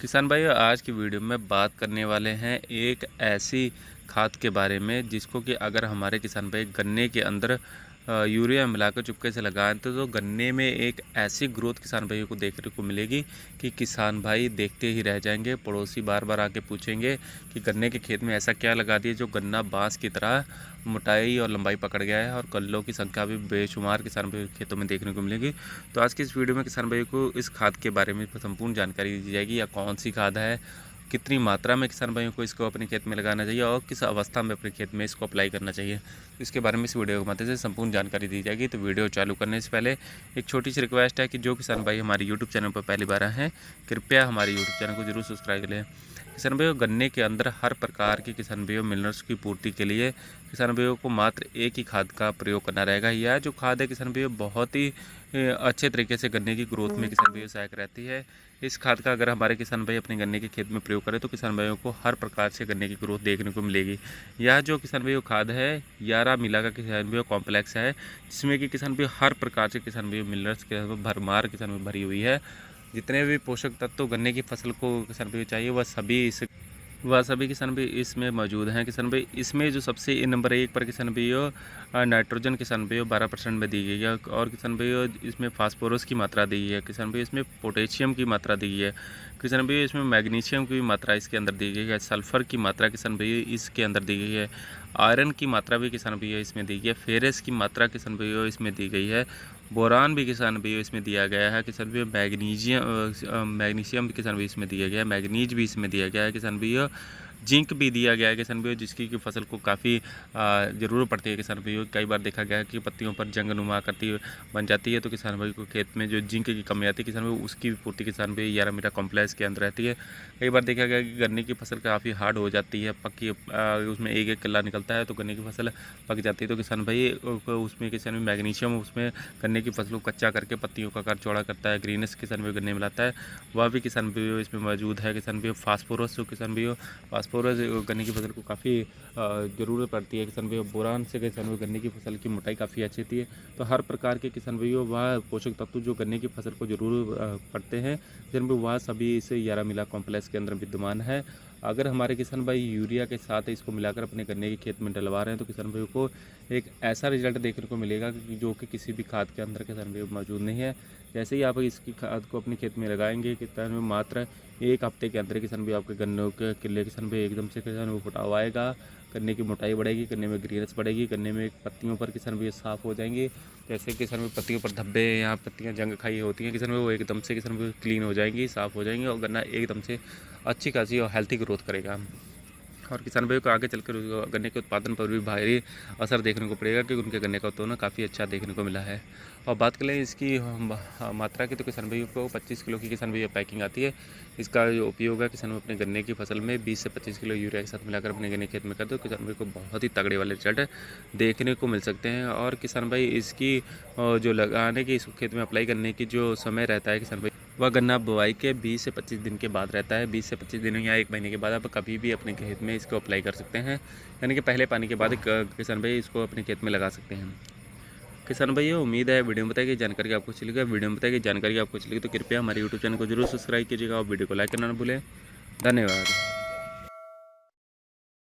किसान भाई आज की वीडियो में बात करने वाले हैं एक ऐसी खाद के बारे में जिसको कि अगर हमारे किसान भाई गन्ने के अंदर यूरिया मिलाकर चुपके से लगाएं तो गन्ने में एक ऐसी ग्रोथ किसान भाइयों को देखने को मिलेगी कि किसान भाई देखते ही रह जाएंगे। पड़ोसी बार बार आके पूछेंगे कि गन्ने के खेत में ऐसा क्या लगा दिया जो गन्ना बांस की तरह मोटाई और लंबाई पकड़ गया है, और कल्लों की संख्या भी बेशुमार किसान भाई खेतों में देखने को मिलेगी। तो आज की इस वीडियो में किसान भाई को इस खाद के बारे में संपूर्ण जानकारी दी जाएगी, या कौन सी खाद है, कितनी मात्रा में किसान भाइयों को इसको अपने खेत में लगाना चाहिए और किस अवस्था में अपने खेत में इसको अप्लाई करना चाहिए। इसके बारे में इस वीडियो के माध्यम से संपूर्ण जानकारी दी जाएगी। तो वीडियो चालू करने से पहले एक छोटी सी रिक्वेस्ट है कि जो किसान भाई हमारे यूट्यूब चैनल पर पहली बार आए हैं, कृपया हमारे यूट्यूब चैनल को जरूर सब्सक्राइब करें। किसान भाइयों, गन्ने के अंदर हर प्रकार के किसान भाइयों मिनरल्स की पूर्ति के लिए किसान भाइयों को मात्र एक ही खाद का प्रयोग करना रहेगा। यह जो खाद है किसान भाइयों बहुत ही अच्छे तरीके से गन्ने की ग्रोथ में किसान भाइयों सहायक रहती है। इस खाद का अगर हमारे किसान भाई अपने गन्ने के खेत में प्रयोग करें तो किसान भाइयों को हर प्रकार से गन्ने की ग्रोथ देखने को मिलेगी। यह जो किसान भाइयों खाद है यारा मिला का किसान भाइयों कॉम्प्लेक्स है, जिसमें कि किसान भाई हर प्रकार से किसान भाइयों मिनरल्स के भरमार किसान भाई भरी हुई है। जितने भी पोषक तत्व गन्ने की फसल को किसान भाई चाहिए वह सभी किसान भाई इसमें मौजूद हैं। किसान भाई इसमें जो सबसे नंबर 1 पर किसान भाइयों नाइट्रोजन किसान भाइयों 12% में दी गई है, और किसान भाइयों इसमें फास्फोरस की मात्रा दी है, किसान भाई इसमें पोटेशियम की मात्रा दी है, किसान भाई इसमें मैग्नीशियम की मात्रा इसके अंदर दी गई है, सल्फर की मात्रा किसान भाई इसके अंदर दी गई है, आयरन की मात्रा भी किसान भाइयों इसमें दी गई है, फेरस की मात्रा किसान भाइयों इसमें दी गई है, बोरान भी किसान भाइयों इसमें दिया गया है, किसान भाइयों मैग्नीशियम भी किसान भाई इसमें दिया गया है, मैग्नीज भी इसमें दिया गया है, किसान भाइयों जिंक भी दिया गया है किसान भाइयों, जिसकी कि फसल को काफ़ी ज़रूरत पड़ती है। किसान भाइयों कई बार देखा गया है कि पत्तियों पर जंगनुमा आकृति बन जाती है, तो किसान भाई को खेत में जो जिंक की कमी आती है किसान भाई उसकी भी पूर्ति किसान भाई यारा मीरा कॉम्प्लेक्स के अंदर रहती है। कई बार देखा गया कि गन्ने की फसल काफ़ी हार्ड हो जाती है, पक्की उसमें एक एक कल्ला निकलता है तो गन्ने की फसल पक जाती है, तो किसान भाई उसमें किसान भाई मैग्नीशियम उसमें गन्ने की फसल को कच्चा करके पत्तियों का आकार चौड़ा करता है, ग्रीनेस किसान भाई गन्ने में लाता है, वह भी किसान भाई इसमें मौजूद है। किसान भाई फास्फोरस जो किसान भाई फास्फोरस गन्ने की फसल को काफ़ी ज़रूरत पड़ती है। किसान भाइयों बोरान से किसान भाई गन्ने की फसल की मोटाई काफ़ी अच्छी होती है। तो हर प्रकार के किसान भाइयों वह पोषक तत्व जो गन्ने की फसल को जरूर पड़ते हैं किसान भाई वह सभी इस यारा मिला कॉम्प्लेक्स के अंदर विद्यमान है। अगर हमारे किसान भाई यूरिया के साथ इसको मिलाकर अपने गन्ने के खेत में डलवा रहे हैं तो किसान भाइयों को एक ऐसा रिजल्ट देखने को मिलेगा कि जो कि किसी भी खाद के अंदर किसान भाई मौजूद नहीं है। जैसे ही आप इसकी खाद को अपने खेत में लगाएंगे किसान में मात्र 1 हफ्ते के अंदर किसान भाई आपके गन्नों के किले किसान भाई एकदम से किसान में फुटाव आएगा, गन्ने की मोटाई बढ़ेगी, गन्ने में ग्रीनस बढ़ेगी, गन्ने में पत्तियों पर किसान भाई साफ़ हो जाएंगे। जैसे किसान भाई पत्तियों पर धब्बे या पत्तियां जंग खाई होती हैं किसान भाई वो एकदम से किसान भाई क्लीन हो जाएंगी, साफ़ हो जाएंगी, और गन्ना एकदम से अच्छी खासी और हेल्थी ग्रोथ करेगा। और किसान भाइयों को आगे चलकर गन्ने के उत्पादन पर भी भारी असर देखने को पड़ेगा, क्योंकि उनके गन्ने का उत्पादन काफ़ी अच्छा देखने को मिला है। और बात करें इसकी मात्रा की तो किसान भाइयों को 25 किलो की किसान भाइयों पैकिंग आती है। इसका जो उपयोग है किसान भाई अपने गन्ने की फसल में 20 से 25 किलो यूरिया के साथ मिलाकर अपने गन्ने खेत में करते हो किसान भाई को बहुत ही तगड़े वाले रिजल्ट देखने को मिल सकते हैं। और किसान भाई इसकी जो लगाने की इस खेत में अप्लाई करने की जो समय रहता है किसान भाई वह गन्ना बुआई के 20 से 25 दिन के बाद रहता है। 20 से 25 दिन या 1 महीने के बाद आप कभी भी अपने खेत में इसको अप्लाई कर सकते हैं, यानी कि पहले पानी के बाद किसान भाई इसको अपने खेत में लगा सकते हैं। किसान भाई उम्मीद है वीडियो में बताइए जानकारी आपको अच्छी लगी। वीडियो में बताइए जानकारी आपको अच्छी लगी तो कृपया हमारे यूट्यूब चैनल को जरूर सब्सक्राइब कीजिएगा और वीडियो को लाइक करना ना भूलें। धन्यवाद।